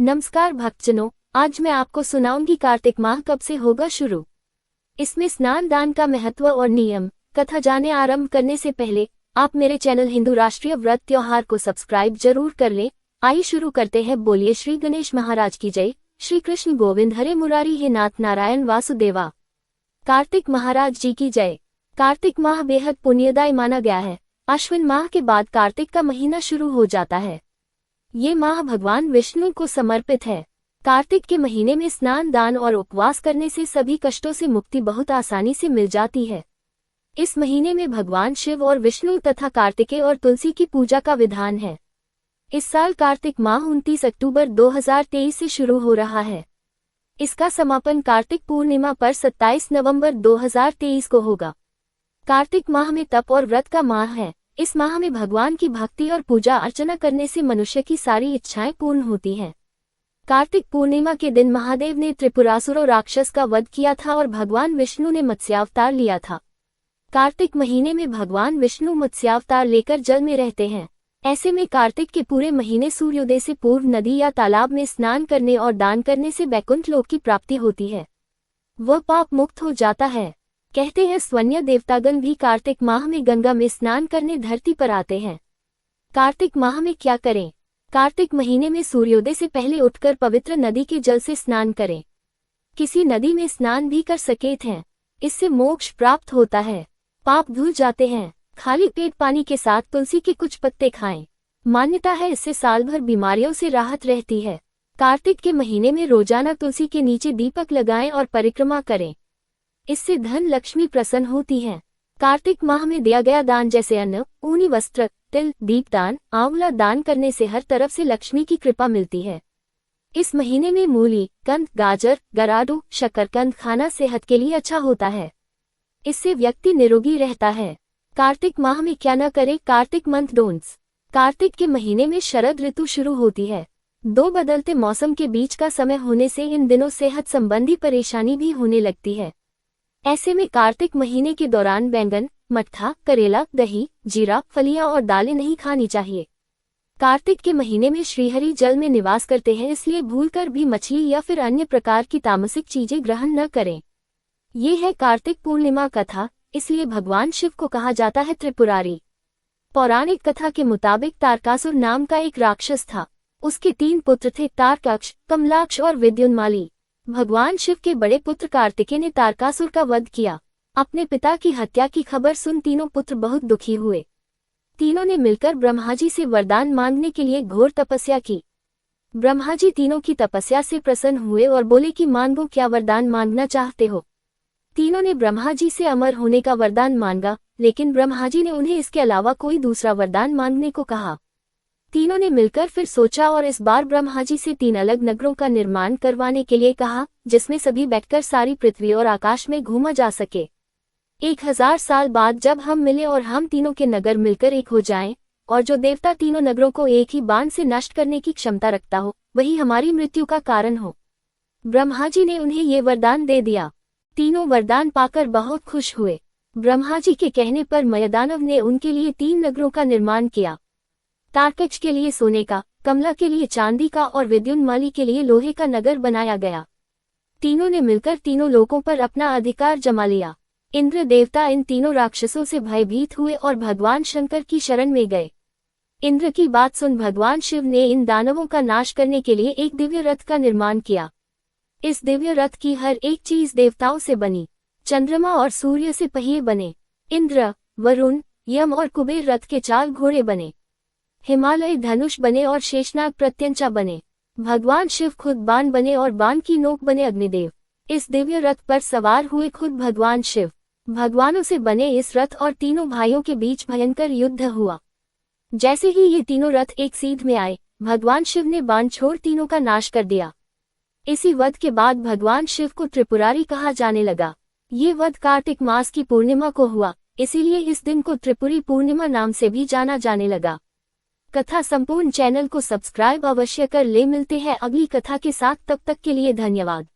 नमस्कार भक्तजनों, आज मैं आपको सुनाऊंगी कार्तिक माह कब से होगा शुरू। इसमें स्नान दान का महत्व और नियम कथा जाने आरंभ करने से पहले आप मेरे चैनल हिंदू राष्ट्रीय व्रत त्योहार को सब्सक्राइब जरूर कर लें। आइए शुरू करते हैं। बोलिए श्री गणेश महाराज की जय। श्री कृष्ण गोविंद हरे मुरारी हे नाथ नारायण वासुदेवा। कार्तिक महाराज जी की जय। कार्तिक माह बेहद पुण्यदायी माना गया है। अश्विन माह के बाद कार्तिक का महीना शुरू हो जाता है। ये माह भगवान विष्णु को समर्पित है। कार्तिक के महीने में स्नान दान और उपवास करने से सभी कष्टों से मुक्ति बहुत आसानी से मिल जाती है। इस महीने में भगवान शिव और विष्णु तथा कार्तिकेय और तुलसी की पूजा का विधान है। इस साल कार्तिक माह 29 अक्टूबर 2023 से शुरू हो रहा है। इसका समापन कार्तिक पूर्णिमा पर 27 नवंबर 2023 को होगा। कार्तिक माह में तप और व्रत का माह है। इस माह में भगवान की भक्ति और पूजा अर्चना करने से मनुष्य की सारी इच्छाएं पूर्ण होती हैं। कार्तिक पूर्णिमा के दिन महादेव ने त्रिपुरासुर राक्षस का वध किया था और भगवान विष्णु ने मत्स्यावतार लिया था। कार्तिक महीने में भगवान विष्णु मत्स्यावतार लेकर जल में रहते हैं। ऐसे में कार्तिक के पूरे महीने सूर्योदय से पूर्व नदी या तालाब में स्नान करने और दान करने से वैकुंठ लोक की प्राप्ति होती है। वह पाप मुक्त हो जाता है। कहते हैं स्वन्य देवतागण भी कार्तिक माह में गंगा में स्नान करने धरती पर आते हैं। कार्तिक माह में क्या करें? कार्तिक महीने में सूर्योदय से पहले उठकर पवित्र नदी के जल से स्नान करें। किसी नदी में स्नान भी कर सकेत हैं। इससे मोक्ष प्राप्त होता है, पाप धुल जाते हैं। खाली पेट पानी के साथ तुलसी के कुछ पत्ते खाएं। मान्यता है इससे साल भर बीमारियों से राहत रहती है। कार्तिक के महीने में रोजाना तुलसी के नीचे दीपक लगाएं और परिक्रमा करें। इससे धन लक्ष्मी प्रसन्न होती है। कार्तिक माह में दिया गया दान जैसे अन्न, ऊनी वस्त्र, तिल, दीपदान, आंवला दान करने से हर तरफ से लक्ष्मी की कृपा मिलती है। इस महीने में मूली, कंद, गाजर, गराडू, शकरकंद खाना सेहत के लिए अच्छा होता है। इससे व्यक्ति निरोगी रहता है। कार्तिक माह में क्या न करे? Kartik month don'ts. कार्तिक के महीने में शरद ऋतु शुरू होती है। दो बदलते मौसम के बीच का समय होने से इन दिनों सेहत संबंधी परेशानी भी होने लगती है। ऐसे में कार्तिक महीने के दौरान बैंगन, मट्ठा, करेला, दही, जीरा, फलियां और दालें नहीं खानी चाहिए। कार्तिक के महीने में श्रीहरि जल में निवास करते हैं, इसलिए भूलकर भी मछली या फिर अन्य प्रकार की तामसिक चीजें ग्रहण न करें। ये है कार्तिक पूर्णिमा कथा। इसलिए भगवान शिव को कहा जाता है त्रिपुरारी। पौराणिक कथा के मुताबिक तारकासुर नाम का एक राक्षस था। उसके 3 पुत्र थे, तारकाक्ष, कमलाक्ष और विद्युन्माली। भगवान शिव के बड़े पुत्र कार्तिकेय ने तारकासुर का वध किया। अपने पिता की हत्या की खबर सुन तीनों पुत्र बहुत दुखी हुए। तीनों ने मिलकर ब्रह्मा जी से वरदान मांगने के लिए घोर तपस्या की। ब्रह्मा जी तीनों की तपस्या से प्रसन्न हुए और बोले कि मांगो, क्या वरदान मांगना चाहते हो। तीनों ने ब्रह्मा जी से अमर होने का वरदान मांगा, लेकिन ब्रह्मा जी ने उन्हें इसके अलावा कोई दूसरा वरदान मांगने को कहा। तीनों ने मिलकर फिर सोचा और इस बार ब्रह्मा जी से 3 अलग नगरों का निर्माण करवाने के लिए कहा, जिसमें सभी बैठकर सारी पृथ्वी और आकाश में घूमा जा सके। 1000 साल बाद जब हम मिले और हम तीनों के नगर मिलकर एक हो जाएं, और जो देवता तीनों नगरों को एक ही बाण से नष्ट करने की क्षमता रखता हो, वही हमारी मृत्यु का कारण हो। ब्रह्मा जी ने उन्हें ये वरदान दे दिया। तीनों वरदान पाकर बहुत खुश हुए। ब्रह्मा जी के कहने पर मयदानव ने उनके लिए 3 नगरों का निर्माण किया। तारकाक्ष के लिए सोने का, कमला के लिए चांदी का और विद्युन्माली के लिए लोहे का नगर बनाया गया। तीनों ने मिलकर तीनों लोकों पर अपना अधिकार जमा लिया। इंद्र देवता इन तीनों राक्षसों से भयभीत हुए और भगवान शंकर की शरण में गए। इंद्र की बात सुन भगवान शिव ने इन दानवों का नाश करने के लिए एक दिव्य रथ का निर्माण किया। इस दिव्य रथ की हर एक चीज देवताओं से बनी। चंद्रमा और सूर्य से पहिए बने। इंद्र, वरुण, यम और कुबेर रथ के 4 घोड़े बने। हिमालय धनुष बने और शेषनाग प्रत्यंचा बने। भगवान शिव खुद बाण बने और बाण की नोक बने अग्निदेव। इस दिव्य रथ पर सवार हुए खुद भगवान शिव। भगवानों से बने इस रथ और तीनों भाइयों के बीच भयंकर युद्ध हुआ। जैसे ही ये तीनों रथ एक सीध में आए, भगवान शिव ने बाण छोड़ तीनों का नाश कर दिया। इसी वध के बाद भगवान शिव को त्रिपुरारी कहा जाने लगा। ये वध कार्तिक मास की पूर्णिमा को हुआ, इसीलिए इस दिन को त्रिपुरी पूर्णिमा नाम से भी जाना जाने लगा। कथा संपूर्ण चैनल को सब्सक्राइब अवश्य कर ले। मिलते हैं अगली कथा के साथ, तब तक के लिए धन्यवाद।